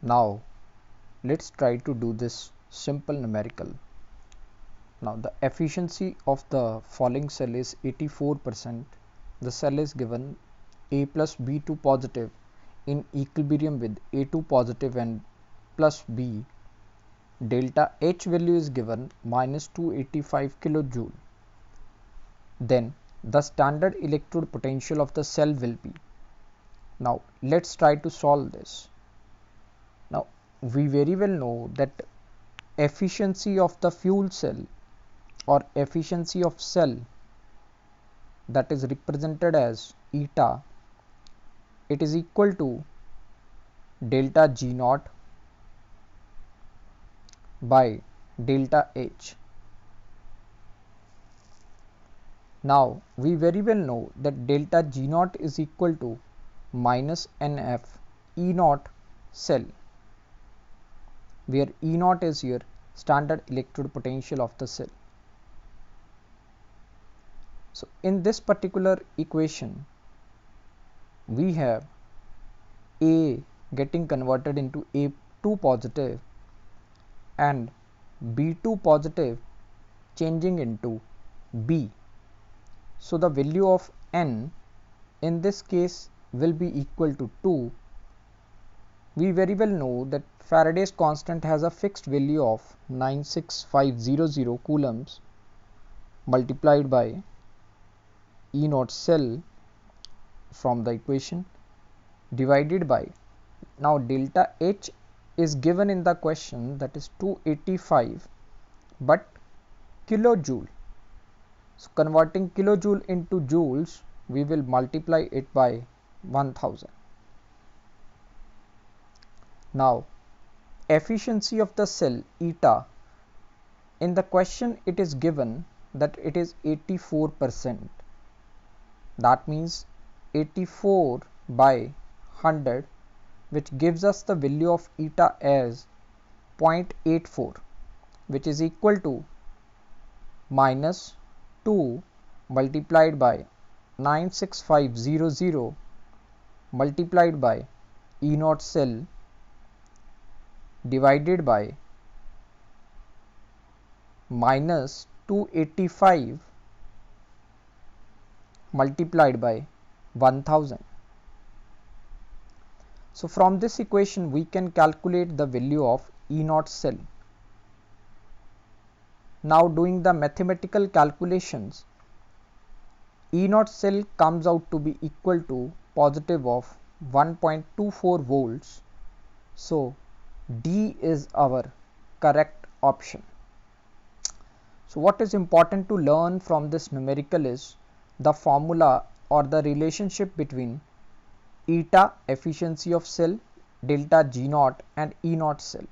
Now let's try to do this simple numerical. Now the efficiency of the falling cell is 84%. The cell is given A plus B2 positive in equilibrium with A2 positive and plus B. Delta H value is given minus 285 kilojoule. Then the standard electrode potential of the cell will be. Now let's try to solve this. Now we very well know that efficiency of the fuel cell or efficiency of cell, that is represented as eta, it is equal to delta G naught by delta H. Now we very well know that delta G naught is equal to minus NF E naught cell, where E naught is your standard electrode potential of the cell. So in this particular equation we have A getting converted into A2 positive and B2 positive changing into B. So the value of N in this case will be equal to 2. We very well know that Faraday's constant has a fixed value of 96500 coulombs multiplied by E naught cell from the equation divided by, now delta H is given in the question, that is 285 but kilojoule. So converting kilojoule into joules, we will multiply it by 1000. Now efficiency of the cell eta, in the question it is given that it is 84%. That means 84 by 100, which gives us the value of eta as 0.84, which is equal to minus 2 multiplied by 96500 multiplied by E naught cell divided by minus 285 multiplied by 1000. So from this equation we can calculate the value of E naught cell. Now doing the mathematical calculations, E naught cell comes out to be equal to positive of 1.24 volts. So D is our correct option. So what is important to learn from this numerical is the formula or the relationship between eta efficiency of cell, delta G naught and E naught cell.